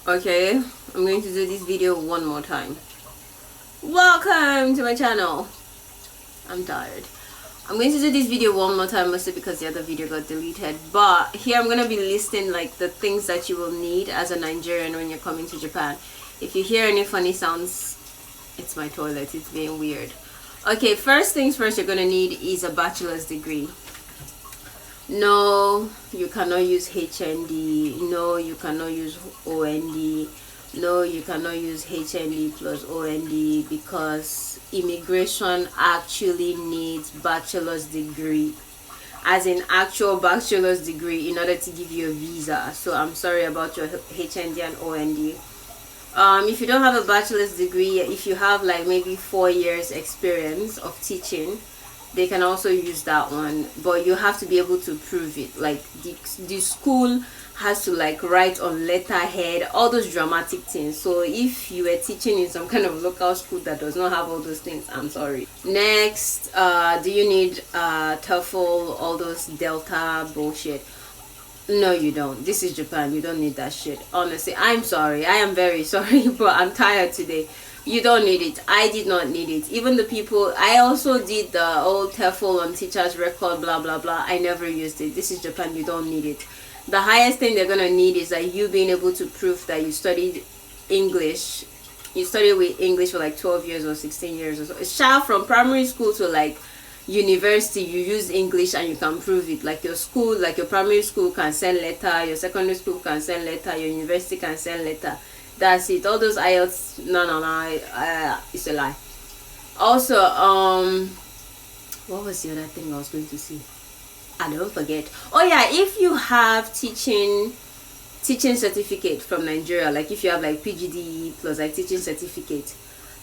Okay, I'm going to do this video one more time. Welcome to my channel. I'm tired. I'm going to do this video one more time, mostly because the other video got deleted. But here I'm going to be listing like the things that you will need as a Nigerian when you're coming to Japan. If you hear any funny sounds, it's my toilet. It's being weird. Okay, first things first, you're going to need is a bachelor's degree. No, you cannot use HND. No, you cannot use OND. No, you cannot use HND plus OND because immigration actually needs bachelor's degree, as in actual bachelor's degree, in order to give you a visa. So I'm sorry about your HND and OND. If you don't have a bachelor's degree, if you have like maybe 4 years experience of teaching, they can also use that one, but you have to be able to prove it. Like the school has to like write on letterhead, all those dramatic things. So if you were teaching in some kind of local school that does not have all those things, I'm sorry. Next, do you need TOEFL, all those Delta bullshit? No, you don't. This is Japan. You don't need that shit. Honestly, I'm sorry. I am very sorry, but I'm tired today. You don't need it. I did not need it. Even the people, I also did the old TOEFL on teacher's record, blah blah blah. I never used it. This is Japan. You don't need it. The highest thing they're gonna need is that you being able to prove that you studied English. You studied with English for like 12 years or 16 years or so. It's child from primary school to like university, you use English and you can prove it. Like your school, like your primary school can send letter, your secondary school can send letter, your university can send letter. That's it. All those IELTS, no, it's a lie. Also, what was the other thing I was going to say? I don't forget. Oh yeah, if you have teaching certificate from Nigeria, like if you have like PGD plus like teaching certificate,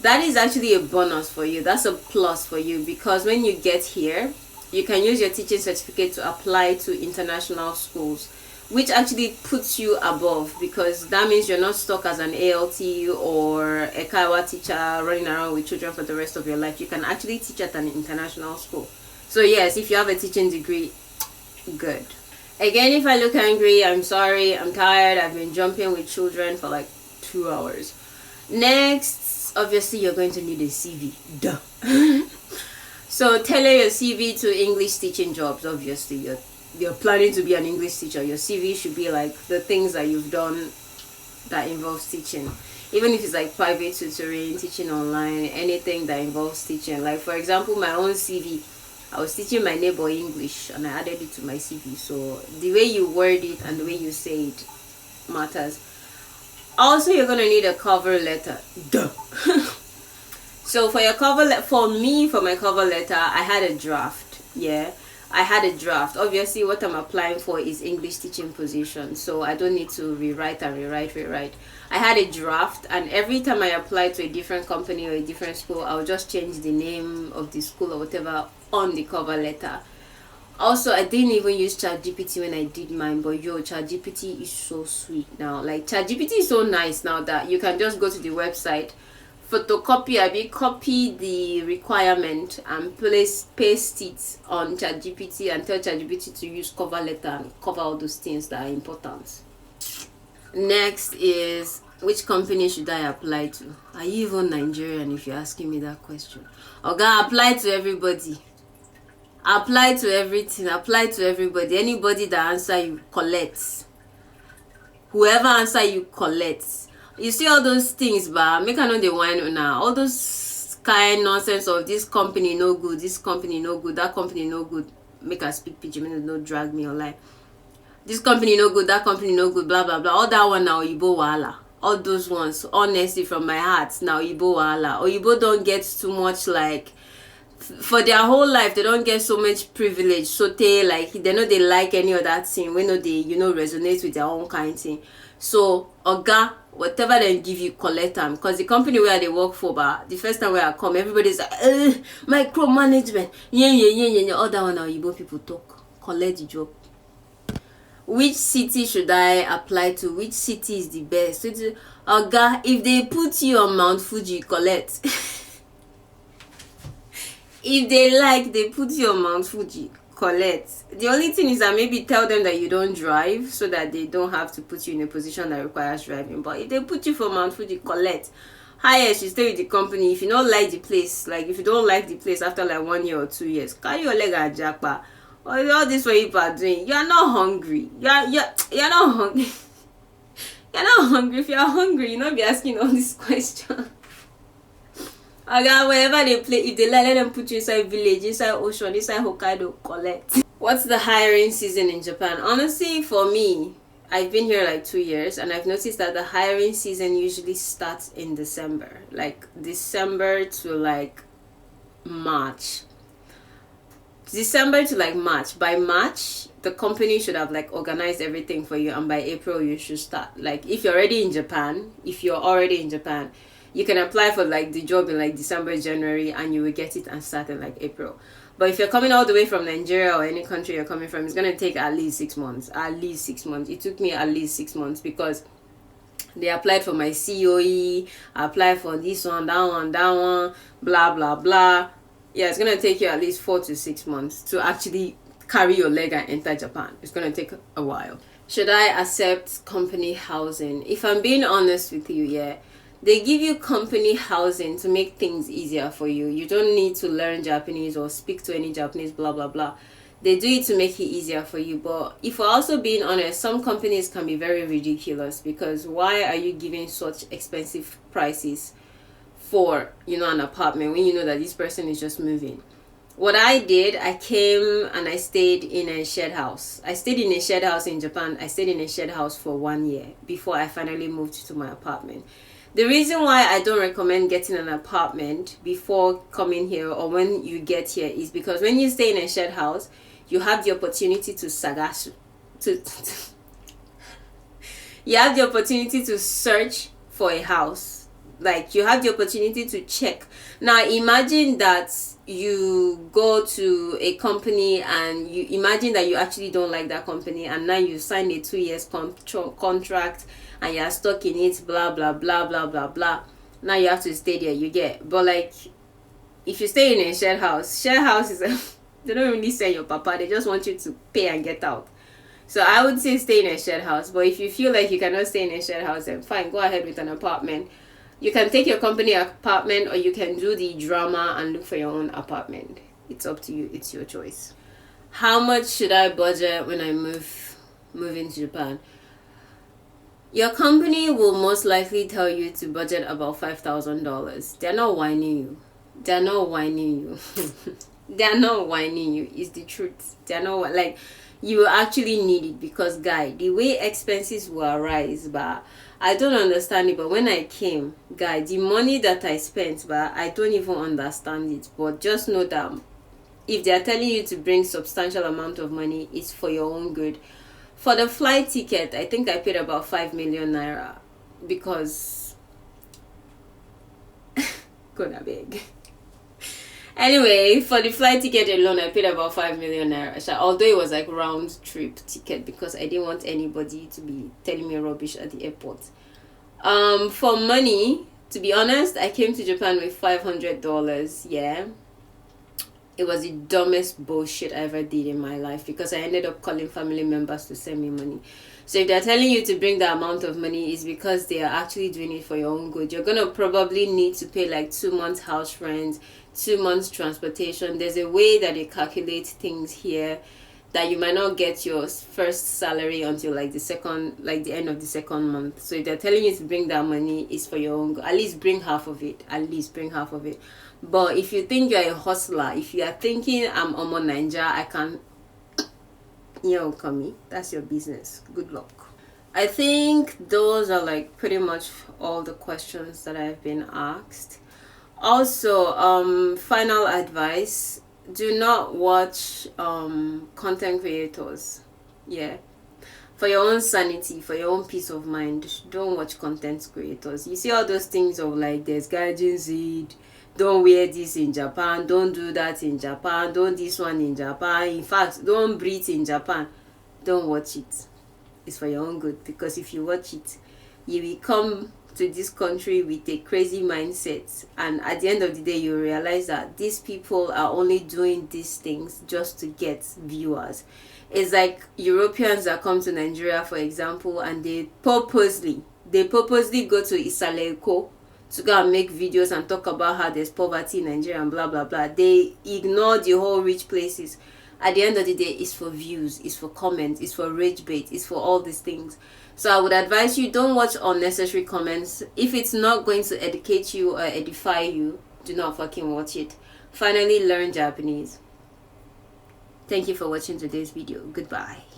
that is actually a bonus for you. That's a plus for you, because when you get here, you can use your teaching certificate to apply to international schools, which actually puts you above, because that means you're not stuck as an ALT or a Kaiwa teacher running around with children for the rest of your life. You can actually teach at an international school. So yes, if you have a teaching degree, good. Again, if I look angry, I'm sorry. I'm tired. I've been jumping with children for like 2 hours. Next, obviously you're going to need a CV. Duh. So tailor your CV to English teaching jobs. Obviously you're planning to be an English teacher. Your CV should be like the things that you've done that involves teaching, even if it's like private tutoring, teaching online, anything that involves teaching. Like for example, my own CV, I was teaching my neighbor English and I added it to my CV. So the way you word it and the way you say it matters. Also, you're gonna need a cover letter. Duh. So for your for my cover letter, I had a draft. Yeah, I had a draft. Obviously, what I'm applying for is English teaching position, so I don't need to rewrite. I had a draft, and every time I apply to a different company or a different school, I'll just change the name of the school or whatever on the cover letter. Also, I didn't even use ChatGPT when I did mine, but yo, ChatGPT is so sweet now. Like, ChatGPT is so nice now that you can just go to the website, copy the requirement and paste it on ChatGPT and tell ChatGPT to use cover letter and cover all those things that are important. Next is, which company should I apply to? Are you even Nigerian if you're asking me that question? Okay, apply to everybody. Apply to everything. Apply to everybody. Anybody that answer you, collect. Whoever answer you, collect. You see all those things, but make I know the wine now. All those kind nonsense of this company no good, this company no good, that company no good. Make I speak pidgin, no drag me or lie. This company no good, that company no good, blah blah blah. All that one now, Oyibo wahala. All those ones, honestly, from my heart, now Oyibo wahala. Oyibo don't get too much, like, for their whole life they don't get so much privilege, so they like, they know they like any of that thing, we know they resonate with their own kind thing. So oga, whatever they give you, collect them, because the company where they work for, but the first time where I come, everybody's like, micromanagement, yeah, all that one now Igbo people talk. Collect the job. Which city should I apply to? Which city is the best? Oga, if they put you on Mount Fuji, collect. If they put you on Mount Fuji, collect. The only thing is that maybe tell them that you don't drive so that they don't have to put you in a position that requires driving. But if they put you for Mount Fuji, collect. Highest, you stay with the company. If you don't like the place, like if you don't like the place after like 1 year or 2 years, carry your leg at Japa. Or all this what you are doing. You are not hungry. You're not hungry. You're not hungry. If you're hungry, you'll not be asking all these questions. Okay, wherever they play, if they let them put you inside village, inside ocean, inside Hokkaido, collect. What's the hiring season in Japan? Honestly, for me, I've been here like 2 years, and I've noticed that the hiring season usually starts in December. Like December to like March. December to like March. By March, the company should have like organized everything for you, and by April you should start. Like if you're already in Japan, you can apply for like the job in like December, January, and you will get it and start in like April. But if you're coming all the way from Nigeria or any country you're coming from, it's gonna take at least 6 months. At least 6 months. It took me at least 6 months because they applied for my COE, applied for this one, that one, blah blah blah. Yeah, it's gonna take you at least 4 to 6 months to actually carry your leg and enter Japan. It's gonna take a while. Should I accept company housing? If I'm being honest with you, yeah, they give you company housing to make things easier for you. You don't need to learn Japanese or speak to any Japanese, blah blah blah. They do it to make it easier for you. But if we're also being honest, some companies can be very ridiculous, because why are you giving such expensive prices for, an apartment when you know that this person is just moving? What I did, I came and I stayed in a shared house. I stayed in a shared house in Japan. I stayed in a shared house for 1 year before I finally moved to my apartment. The reason why I don't recommend getting an apartment before coming here or when you get here is because when you stay in a shared house, you have the opportunity to you have the opportunity to search for a house. Like you have the opportunity to check. Now imagine that you go to a company and you imagine that you actually don't like that company, and now you signed a 2 years contract and you're stuck in it, blah blah blah blah blah blah. Now you have to stay there, you get. But like if you stay in a shared house is they don't really send your papa, they just want you to pay and get out. So I would say stay in a shared house. But if you feel like you cannot stay in a shared house, then fine, go ahead with an apartment. You can take your company apartment, or you can do the drama and look for your own apartment. It's up to you. It's your choice. How much should I budget when I move into Japan? Your company will most likely tell you to budget about $5,000. They're not whining you. They're not whining you. They're not whining you. It's the truth. They're not like you will actually need it, because guy, the way expenses will rise, but I don't understand it. But when I came, guy, the money that I spent, but I don't even understand it. But just know that if they are telling you to bring substantial amount of money, it's for your own good. For the flight ticket, I think I paid about 5 million naira, because gonna beg. Anyway, for the flight ticket alone, I paid about 5 million naira. Although it was like round trip ticket, because I didn't want anybody to be telling me rubbish at the airport. For money, to be honest, I came to Japan with $500. Yeah. It was the dumbest bullshit I ever did in my life, because I ended up calling family members to send me money. So if they're telling you to bring the amount of money, it's because they are actually doing it for your own good. You're going to probably need to pay like 2 months house rent, 2 months transportation. There's a way that they calculate things here that you might not get your first salary until like the end of the second month. So if they're telling you to bring that money, it's for your own good. At least bring half of it. But if you think you're a hustler, if you are thinking I'm Omo Ninja, I can, come, that's your business. Good luck. I think those are like pretty much all the questions that I've been asked. Also, final advice: do not watch content creators. Yeah, for your own sanity, for your own peace of mind, don't watch content creators. You see all those things of like, there's Gaijin Zid, don't wear this in Japan, don't do that in Japan, don't this one in Japan, in fact, don't breathe in Japan. Don't watch it. It's for your own good, because if you watch it, you will come to this country with a crazy mindset, and at the end of the day you realize that these people are only doing these things just to get viewers. It's like Europeans that come to Nigeria, for example, and they purposely go to Isaleko to go and make videos and talk about how there's poverty in Nigeria and blah blah blah. They ignore the whole rich places. At the end of the day, it's for views, it's for comments, it's for rage bait, it's for all these things. So I would advise you, don't watch unnecessary comments. If it's not going to educate you or edify you, do not fucking watch it. Finally, learn Japanese. Thank you for watching today's video. Goodbye.